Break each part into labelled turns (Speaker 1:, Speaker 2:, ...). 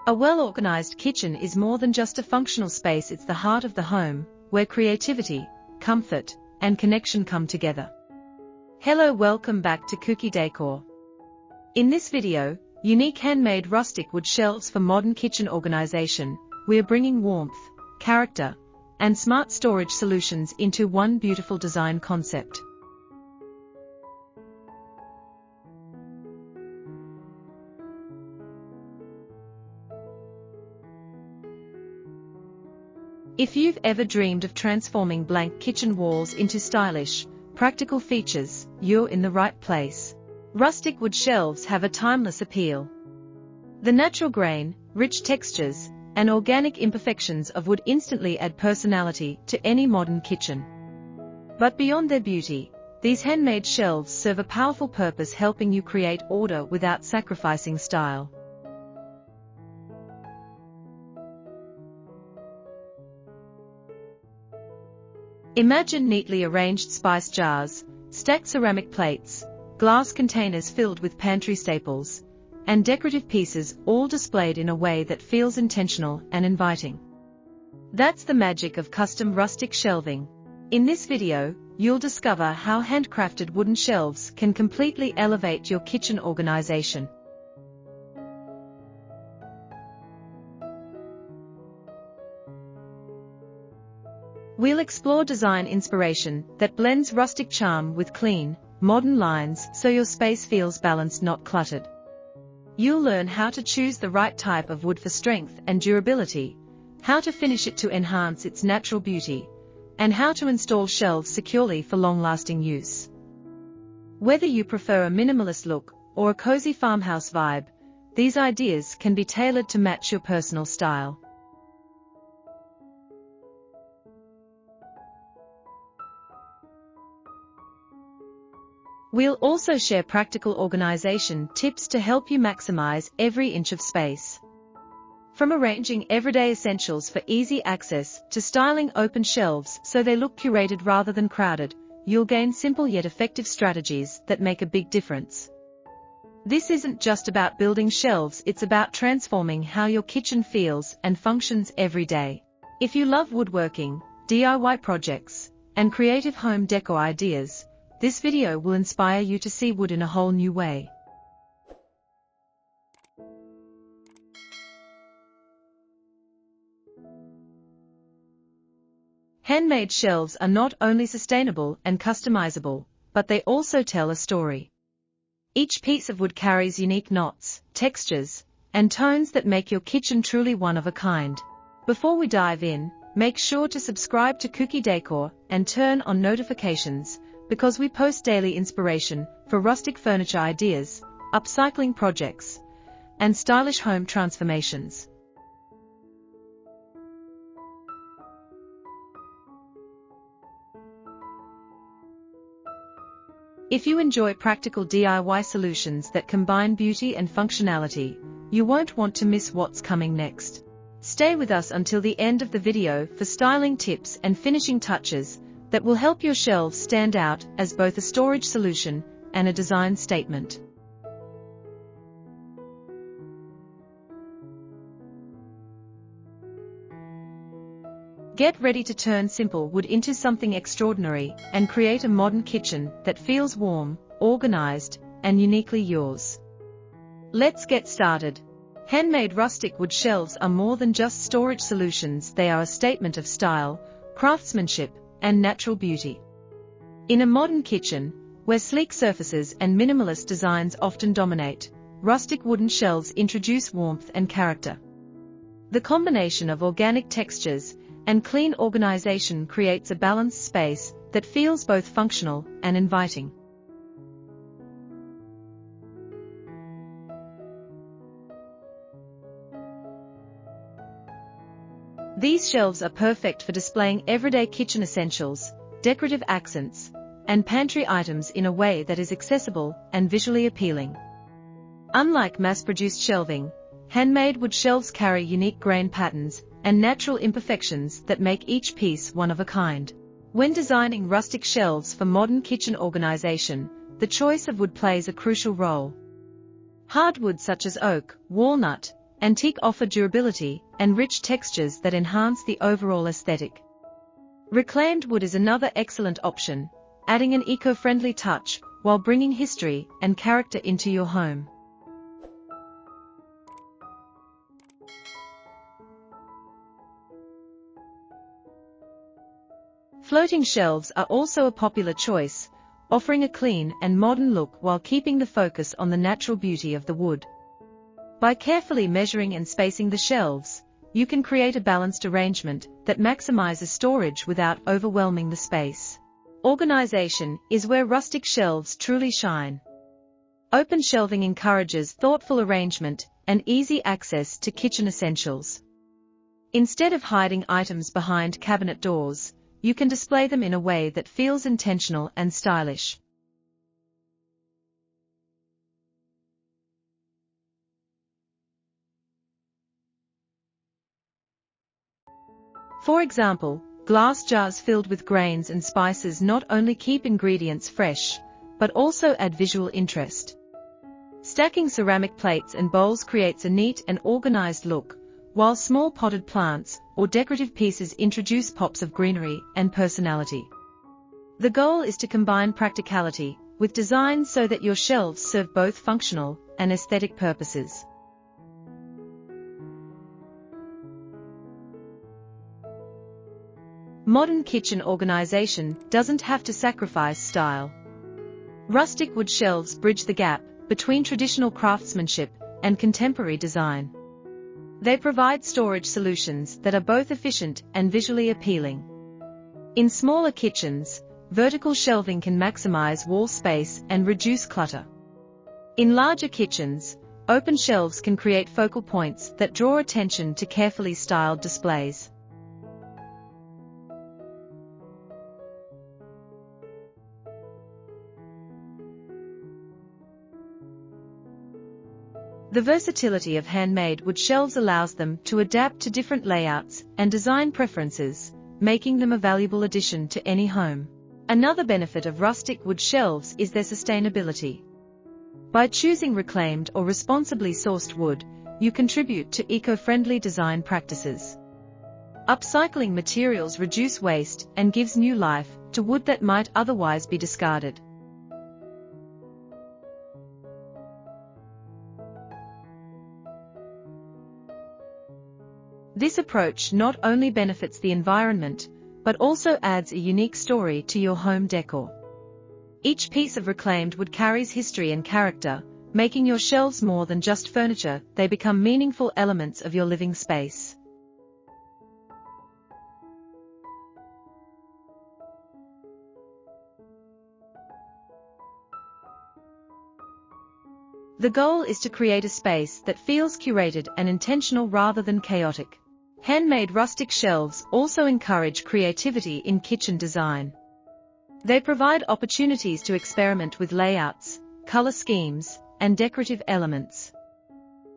Speaker 1: A well-organized kitchen is more than just a functional space, it's the heart of the home, where creativity, comfort, and connection come together. Hello, welcome back to Kuki Decor. In this video, unique handmade rustic wood shelves for modern kitchen organization, we are bringing warmth, character, and smart storage solutions into one beautiful design concept. If you've ever dreamed of transforming blank kitchen walls into stylish, practical features, you're in the right place. Rustic wood shelves have a timeless appeal. The natural grain, rich textures, and organic imperfections of wood instantly add personality to any modern kitchen. But beyond their beauty, these handmade shelves serve a powerful purpose, helping you create order without sacrificing style. Imagine neatly arranged spice jars, stacked ceramic plates, glass containers filled with pantry staples, and decorative pieces all displayed in a way that feels intentional and inviting. That's the magic of custom rustic shelving. In this video, you'll discover how handcrafted wooden shelves can completely elevate your kitchen organization. We'll explore design inspiration that blends rustic charm with clean, modern lines so your space feels balanced, not cluttered. You'll learn how to choose the right type of wood for strength and durability, how to finish it to enhance its natural beauty, and how to install shelves securely for long-lasting use. Whether you prefer a minimalist look or a cozy farmhouse vibe, these ideas can be tailored to match your personal style. We'll also share practical organization tips to help you maximize every inch of space. From arranging everyday essentials for easy access to styling open shelves so they look curated rather than crowded, you'll gain simple yet effective strategies that make a big difference. This isn't just about building shelves, it's about transforming how your kitchen feels and functions every day. If you love woodworking, DIY projects, and creative home decor ideas, this video will inspire you to see wood in a whole new way. Handmade shelves are not only sustainable and customizable, but they also tell a story. Each piece of wood carries unique knots, textures, and tones that make your kitchen truly one of a kind. Before we dive in, make sure to subscribe to Kuki Decor and turn on notifications, because we post daily inspiration for rustic furniture ideas, upcycling projects, and stylish home transformations. If you enjoy practical DIY solutions that combine beauty and functionality, you won't want to miss what's coming next. Stay with us until the end of the video for styling tips and finishing touches that will help your shelves stand out as both a storage solution and a design statement. Get ready to turn simple wood into something extraordinary and create a modern kitchen that feels warm, organized, and uniquely yours. Let's get started. Handmade rustic wood shelves are more than just storage solutions, they are a statement of style, craftsmanship, and natural beauty. In a modern kitchen, where sleek surfaces and minimalist designs often dominate, rustic wooden shelves introduce warmth and character. The combination of organic textures and clean organization creates a balanced space that feels both functional and inviting. These shelves are perfect for displaying everyday kitchen essentials, decorative accents, and pantry items in a way that is accessible and visually appealing. Unlike mass-produced shelving, handmade wood shelves carry unique grain patterns and natural imperfections that make each piece one of a kind. When designing rustic shelves for modern kitchen organization, the choice of wood plays a crucial role. Hardwoods such as oak, walnut, Antique offer durability and rich textures that enhance the overall aesthetic. Reclaimed wood is another excellent option, adding an eco-friendly touch while bringing history and character into your home. Floating shelves are also a popular choice, offering a clean and modern look while keeping the focus on the natural beauty of the wood. By carefully measuring and spacing the shelves, you can create a balanced arrangement that maximizes storage without overwhelming the space. Organization is where rustic shelves truly shine. Open shelving encourages thoughtful arrangement and easy access to kitchen essentials. Instead of hiding items behind cabinet doors, you can display them in a way that feels intentional and stylish. For example, glass jars filled with grains and spices not only keep ingredients fresh, but also add visual interest. Stacking ceramic plates and bowls creates a neat and organized look, while small potted plants or decorative pieces introduce pops of greenery and personality. The goal is to combine practicality with design so that your shelves serve both functional and aesthetic purposes. Modern kitchen organization doesn't have to sacrifice style. Rustic wood shelves bridge the gap between traditional craftsmanship and contemporary design. They provide storage solutions that are both efficient and visually appealing. In smaller kitchens, vertical shelving can maximize wall space and reduce clutter. In larger kitchens, open shelves can create focal points that draw attention to carefully styled displays. The versatility of handmade wood shelves allows them to adapt to different layouts and design preferences, making them a valuable addition to any home. Another benefit of rustic wood shelves is their sustainability. By choosing reclaimed or responsibly sourced wood, you contribute to eco-friendly design practices. Upcycling materials reduce waste and gives new life to wood that might otherwise be discarded. This approach not only benefits the environment, but also adds a unique story to your home decor. Each piece of reclaimed wood carries history and character, making your shelves more than just furniture, they become meaningful elements of your living space. The goal is to create a space that feels curated and intentional rather than chaotic. Handmade rustic shelves also encourage creativity in kitchen design. They provide opportunities to experiment with layouts, color schemes, and decorative elements.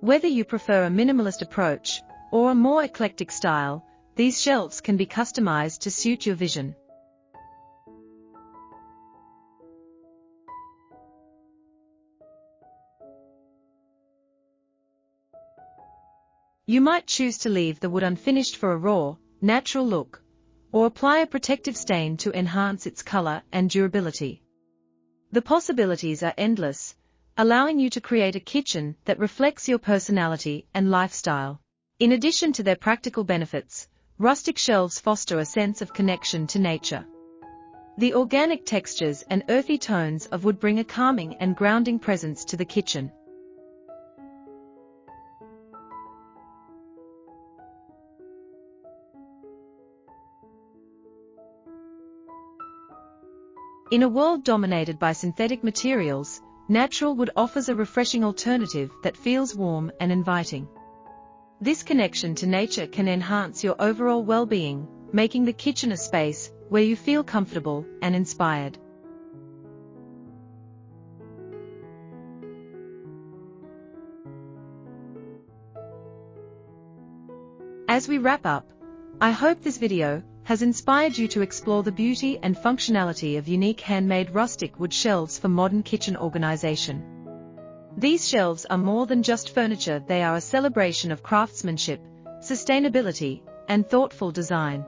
Speaker 1: Whether you prefer a minimalist approach or a more eclectic style, these shelves can be customized to suit your vision. You might choose to leave the wood unfinished for a raw, natural look, or apply a protective stain to enhance its color and durability. The possibilities are endless, allowing you to create a kitchen that reflects your personality and lifestyle. In addition to their practical benefits, rustic shelves foster a sense of connection to nature. The organic textures and earthy tones of wood bring a calming and grounding presence to the kitchen. In a world dominated by synthetic materials, natural wood offers a refreshing alternative that feels warm and inviting. This connection to nature can enhance your overall well-being, making the kitchen a space where you feel comfortable and inspired. As we wrap up, I hope this video has inspired you to explore the beauty and functionality of unique handmade rustic wood shelves for modern kitchen organization. These shelves are more than just furniture, they are a celebration of craftsmanship, sustainability, and thoughtful design.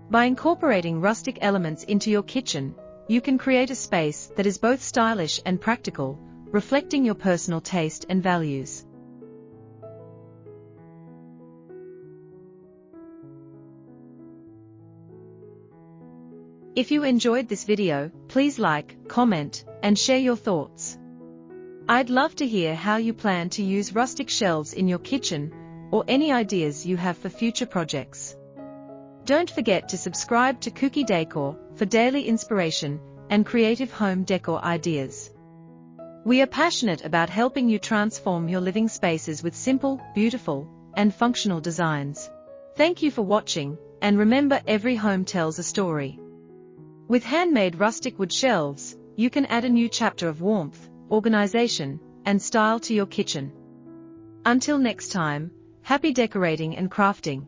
Speaker 1: By incorporating rustic elements into your kitchen, you can create a space that is both stylish and practical, reflecting your personal taste and values. If you enjoyed this video, please like, comment, and share your thoughts. I'd love to hear how you plan to use rustic shelves in your kitchen, or any ideas you have for future projects. Don't forget to subscribe to Kuki Decor for daily inspiration and creative home decor ideas. We are passionate about helping you transform your living spaces with simple, beautiful, and functional designs. Thank you for watching, and remember, every home tells a story. With handmade rustic wood shelves, you can add a new chapter of warmth, organization, and style to your kitchen. Until next time, happy decorating and crafting.